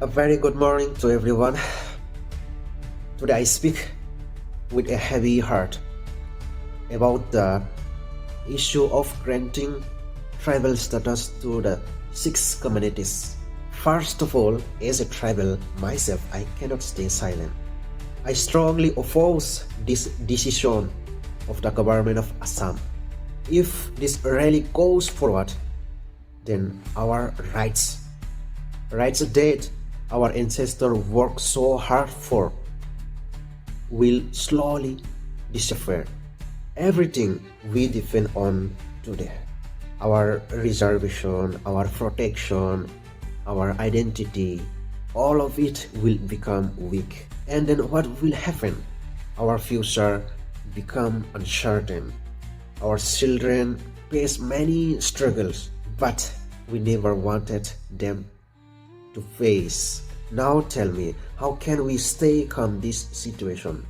A very good morning to everyone. Today I speak with a heavy heart about the issue of granting tribal status to the 6 communities. First of all, as a tribal myself, I cannot stay silent. I strongly oppose this decision of the government of Assam. If this really goes forward, then our rights that our ancestors worked so hard for will slowly disappear. Everything we depend on today, our reservation, our protection, our identity, all of it will become weak. And then what will happen? Our future become uncertain. Our children face many struggles, but we never wanted them to face. Now tell me, how can we stay calm this situation?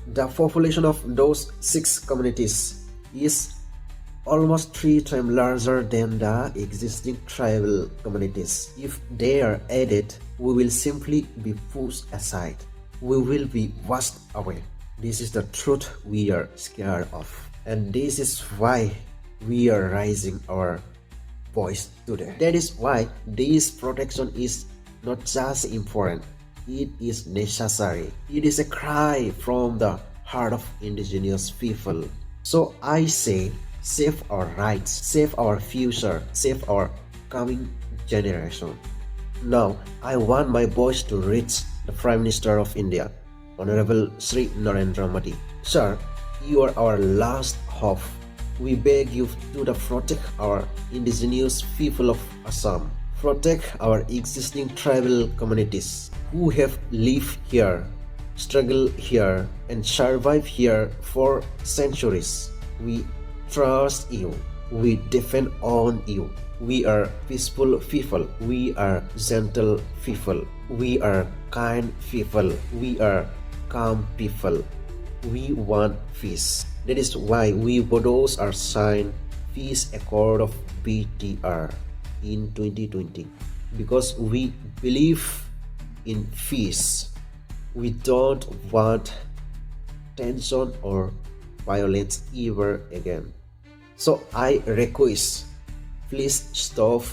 The population of those 6 communities is almost 3 times larger than the existing tribal communities. If they are added, we will simply be pushed aside. We will be washed away. This is the truth we are scared of. And this is why we are raising our voice today. That is why this protection is not just important, it is necessary. It is a cry from the heart of indigenous people. So I say, save our rights, save our future, save our coming generation. Now, I want my voice to reach the Prime Minister of India, Honorable Sri Narendra Modi. Sir, you are our last hope. We beg you to protect our indigenous people of Assam. Protect our existing tribal communities who have lived here, struggled here, and survived here for centuries. We trust you. We depend on you. We are peaceful people. We are gentle people. We are kind people. We are calm people. We want peace. That is why we Bodos are signed Peace Accord of BTR in 2020, because we believe in peace. We don't want tension or violence ever again. So I request, please stop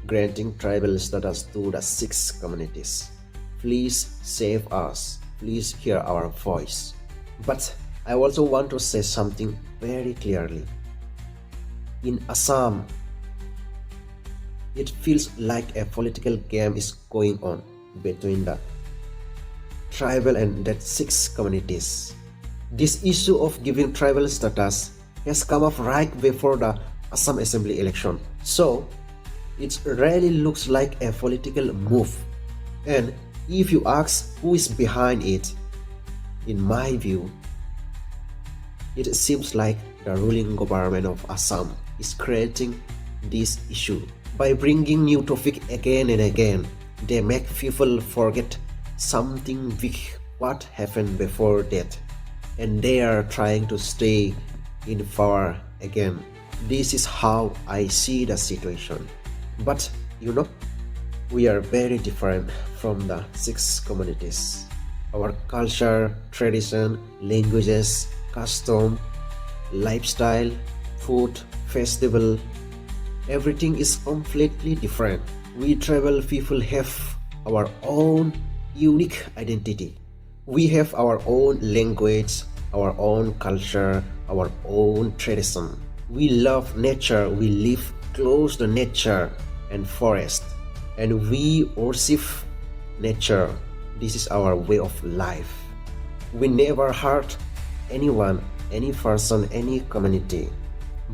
granting tribal status to the 6 communities. Please save us. Please hear our voice. But I also want to say something very clearly. In Assam, it feels like a political game is going on between the tribal and that 6 communities. This issue of giving tribal status has come up right before the Assam Assembly election. So it really looks like a political move. And if you ask who is behind it, in my view, it seems like the ruling government of Assam is creating this issue. By bringing new topic again and again, they make people forget something big what happened before that, and they are trying to stay in power again. This is how I see the situation. But we are very different from the 6 communities. Our culture, tradition, languages, custom, lifestyle, food, festival, everything is completely different. We tribal people have our own unique identity. We have our own language, our own culture, our own tradition. We love nature. We live close to nature and forest, and we worship nature. This is our way of life. We never hurt anyone, any person, any community.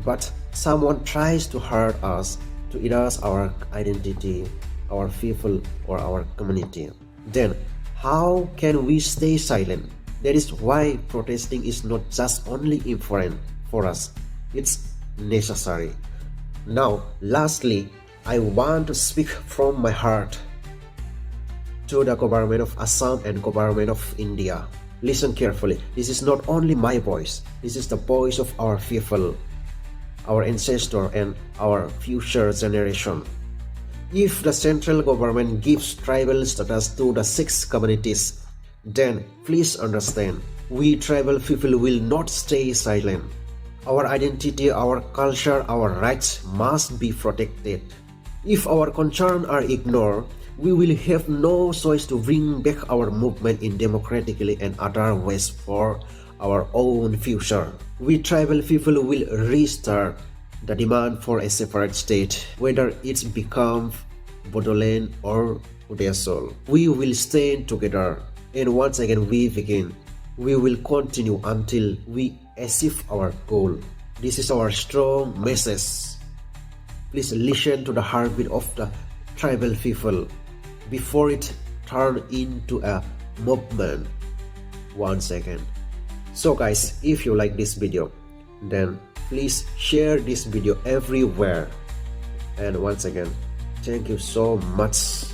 But someone tries to hurt us, to erase our identity, our people, or our community. Then how can we stay silent? That is why protesting is not just only important for us, it's necessary. Now, lastly, I want to speak from my heart to the government of Assam and government of India. Listen carefully. This is not only my voice. This is the voice of our people, our ancestor, and our future generation. If the central government gives tribal status to the 6 communities, then please understand, we tribal people will not stay silent. Our identity, our culture, our rights must be protected. If our concerns are ignored, we will have no choice to bring back our movement in democratically and other ways for our own future. We tribal people will restart the demand for a separate state, whether it's become Bodoland or Udayasol. We will stand together, and once again we begin. We will continue until we achieve our goal. This is our strong message. Please listen to the heartbeat of the tribal people before it turns into a movement. Once again. So guys, if you like this video, then please share this video everywhere. And once again, thank you so much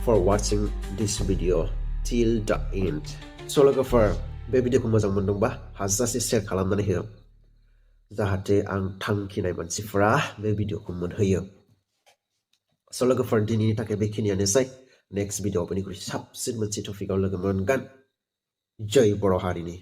for watching this video till the end. So logofer, be video ko mojang mondongba hajase share खालामनानै हो जाहाथे आं थांखिनाय मानसिफोरा बे भिडिअखौ मोनहैयो। So लोगोफोर दिनैनि थाखाय बेखिनियानोसै। नेक्स्ट भिडिअआव बेनिख्रुइ साबसिन मोनसे टपिकआव लोगो मोनगोन। जय बर' हारिनि।